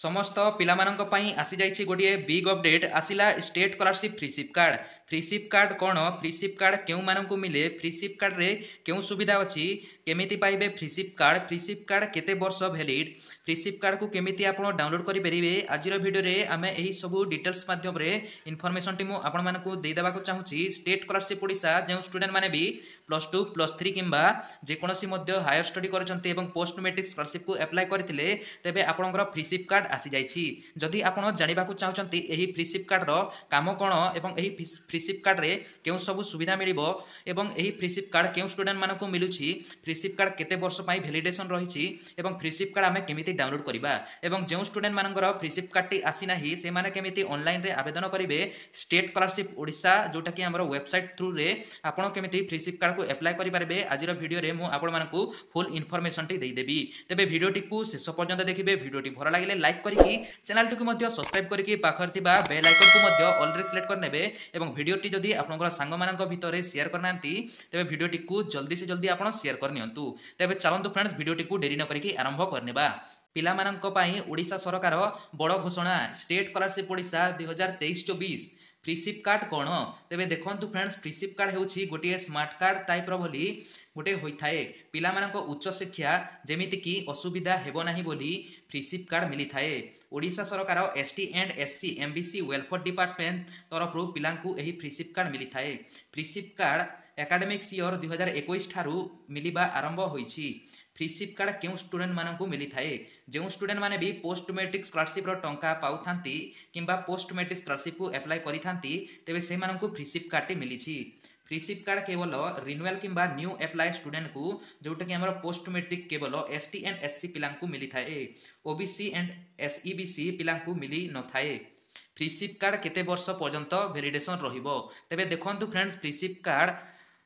समस्त पिलामानंक पई आसी जाइछि गोटे बिग अपडेट आसिला स्टेट स्कॉलरशिप फ्रीशिप कार्ड कौन फ्रीशिप कार्ड केउ मानंकु मिले फ्रीशिप कार्ड रे केउ सुविधा अछि केमिति पाइबे फ्रीशिप कार्ड केते वर्ष वैलिड फ्रीशिप कार्ड को केमिति आपण डाउनलोड करि परिबे आजिर वीडियो रे आमे एही सब डिटेल्स माध्यम रे इन्फॉर्मेशन टी मु आपण मानकु दे देबा को चाहूछि। स्टेट स्कॉलरशिप ओडिसा जे स्टूडेंट माने भी +2 +3 किंबा जे कोनोसी मध्य हायर स्टडी करचंती एवं पोस्ट मैट्रिक स्कॉलरशिप को अप्लाई करथिले तेबे आपणकर फ्रीशिप कार्ड आसी जाइछि। जदि आपण जानिबा को चाहचंती एही फ्रीशिप कार्ड रो काम कोन एवं एही फ्रीशिप कार्ड रे केउ सब सुविधा मिलिबो एवं एही फ्रीशिप कार्ड केउ स्टूडेंट मानकु मिलुछि फ्रीशिप कार्ड केते वर्ष पई वैलिडेशन रहिछि एवं फ्रीशिप कार्ड आमे केमिति डाउनलोड करिबा एवं जे स्टूडेंट मानकर फ्रीशिप कार्ड टी आसी नाही से माने केमिति ऑनलाइन रे आवेदन करिवे स्टेट स्कॉलरशिप ओडिसा जोटा कि हमरो वेबसाइट थ्रू रे आपण केमिति फ्रीशिप कार्ड को अप्लाई करि पारबे आजिर वीडियो रे मु आपण मानकु फुल इन्फॉर्मेशन टी देई देबी। तेबे वीडियो टी को शेष पर्यंत देखिबे। वीडियो टी भल लागिले लाइक करिकि चैनल टी को मध्य सब्सक्राइब करिकि पाखर थिबा बेल आइकन को मध्य ऑल रे सिलेक्ट कर नेबे एवं वीडियो टी जदी आपनकर सांग मानक भितरे शेयर करनांती तेबे वीडियो टी को जल्दी से जल्दी आपण शेयर कर नियंतु। तेबे चलंतु फ्रेंड्स वीडियो टी को देरी न करिकि आरंभ करनेबा। पिला मानक पई ओडिसा सरकार बड़ घोषणा state scholarship Odisha 2023-24 freeship card कौन तेबे देखंतु फ्रेंड्स फ्रीशिप कार्ड हेउछि गोटे स्मार्ट कार्ड टाइप रो बोली गोटे होई थाए पिला मानक उच्च शिक्षा जेमिति की असुविधा हेबो नाही बोली फ्रीशिप कार्ड मिली थाए। ओडिसा सरकार ST and SC MBC welfare department तरफ रु पिलांकु एही फ्रीशिप कार्ड मिली थाए। फ्रीशिप कार्ड एकेडमिक्स ईयर 2021 ठारू मिलिबा आरंभ होईछि। फ्रीशिप कार्ड केउ स्टूडेंट मानकु मिली थाए जो स्टूडेंट माने भी पोस्ट मैट्रिक स्कॉलरशिप रो टंका पाउथांती किंबा पोस्ट मैट्रिक स्कॉलरशिप को अप्लाई करिथांती तेबे से मानकु फ्रीशिप कार्ड टी मिलिछि। फ्रीशिप कार्ड केवल रिन्यूअल किंबा न्यू अप्लाई स्टूडेंट को जोटा कि हमर पोस्ट मैट्रिक केवल एसटी एंड एससी पिलांकु मिली थाए ओबीसी एंड एसईबीसी पिलांकु मिली न थाए। फ्रीशिप कार्ड केते वर्ष पर्यंत वैलिडेशन रहिबो तेबे देखंतु फ्रेंड्स फ्रीशिप कार्ड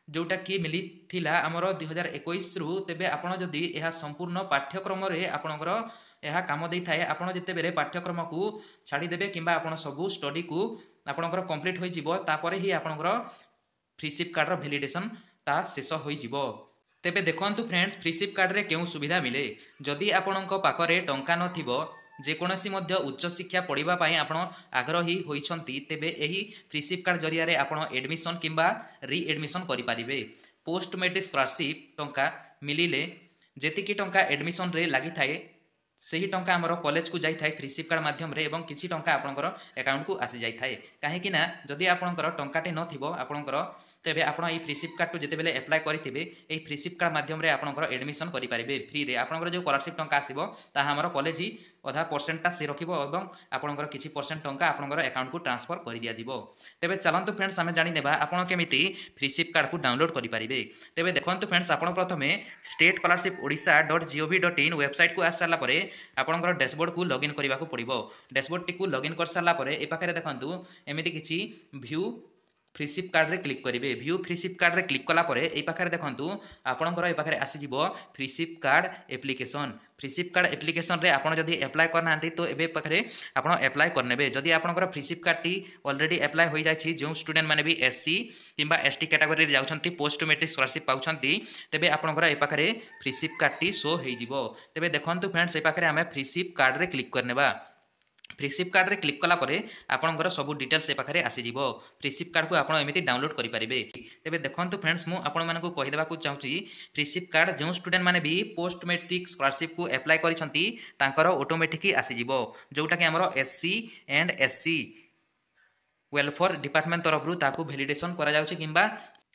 जोटा कि मिली थिला हमर 2021 रु तेबे आपण जदी एहा संपूर्ण पाठ्यक्रम रे आपणकर एहा काम देई थाए आपण जते बेले पाठ्यक्रम को छाडी देबे किंबा आपण सबु स्टडी को आपणकर कंप्लीट होई जिवो तापरे ही आपणकर फ्रीशिप कार्ड रो वैलिडेशन ता शेष होई जिवो। तेबे देखंतु फ्रेंड्स फ्रीशिप कार्ड रे केउ सुविधा मिले जदी आपणक पाखरे टंका नथिबो जेकोसी मध्य उच्च शिक्षा पढ़िबा पाई आपण आग्रही होइछंती तेबे एही फ्रीशिप कार्ड जरिया रे आपण एडमिशन किंबा री एडमिशन करि पारिबे। पोस्ट मैट्रिक स्कॉलरशिप टंका मिलिले जेतिकी टंका एडमिशन रे लागि थाए सही टंका हमर कॉलेज को जाई थाए फ्रीशिप कार्ड माध्यम रे एवं किछि टंका आपणकर अकाउंट को आसी जाई थाए काहे कि ना जदी आपणकर टंकाटे नथिबो आपणकर तेबे आपण ई फ्रीशिप कार्ड को जेते बेले अप्लाई करिथिबे ए फ्रीशिप कार्ड माध्यम रे आपणकर एडमिशन करि पारिबे फ्री रे आपणकर जो स्कॉलरशिप टंका आसीबो ता हमर कॉलेज ही आधा परसेंट से रखिबो एवं आपणकर किछि परसेंट टंका आपणकर अकाउंट को ट्रांसफर करि दिया जिवो। तेबे चलंतु फ्रेंड्स हमें जानि नेबा आपण केमिति फ्रीशिप कार्ड को डाउनलोड करि पारिबे। तेबे देखंतु फ्रेंड्स आपण प्रथमे स्टेट स्कॉलरशिप odisha.gov.in वेबसाइट को आस साला परे आपणकर डैशबोर्ड को लॉगिन करबा को पड़िबो। डैशबोर्ड टी को लॉगिन कर साला परे ए पाखरे देखंतु एमिति किछि व्यू फ्रीशिप कार्ड रे क्लिक करिवे। व्यू फ्रीशिप कार्ड रे क्लिक कला परे ए पाखरे देखंतु आपणकर ए पाखरे आसी जिवो freeship card application. Freeship card application रे आपण जदी अप्लाई करनांती तो एबे पाखरे आपण अप्लाई करनेबे। जदी आपणकर freeship card T already apply होई जायछि जो स्टूडेंट माने भी एससी किंबा एसटी कैटेगरी रे जाउछंती पोस्ट मैट्रिक स्कॉलरशिप पाउछंती तेबे आपणकर ए पाखरे फ्रीशिप कार्ड टी शो हेइ जिवो। तेबे देखंतु फ्रेंड्स ए पाखरे हमें फ्रीशिप कार्ड रे क्लिक करनेबा। फ्रीशिप कार्ड रे क्लिक कला परे आपणकर सब डिटेल्स ए पाखरे आसी जिवो। फ्रीशिप कार्ड को आपण एमिति डाउनलोड करि पारिबे। तेबे देखंतु फ्रेंड्स मु आपण मानकु कहि देबा को चाहूची फ्रीशिप कार्ड जो स्टूडेंट माने भी पोस्ट मैट्रिक स्कॉलरशिप को अप्लाई करिसंती तांकर ऑटोमेटिक आसी जिवो जोटा कि हमरो SC and SC welfare department तरफ रु ताकू वैलिडेशन करा जाउची किंबा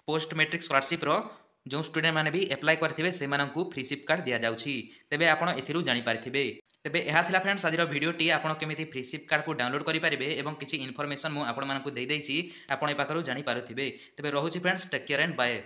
पोस्ट मैट्रिक स्कॉलरशिप रो जो स्टूडेंट माने भी अप्लाई करथिबे से मानकु फ्रीशिप कार्ड दिया जाउची। तेबे आपण एथिरु जानि पारिथिबे। तेबे एहा थिला फ्रेंड्स आजिर वीडियो टी आपण केमिति फ्रीशिप कार्ड को डाउनलोड करि पारिबे एवं किछि इन्फॉर्मेशन मु आपण मानकु देई दैछि आपण ए पाखरु जानि पारुथिबे। तेबे रहुछि friends take care and bye.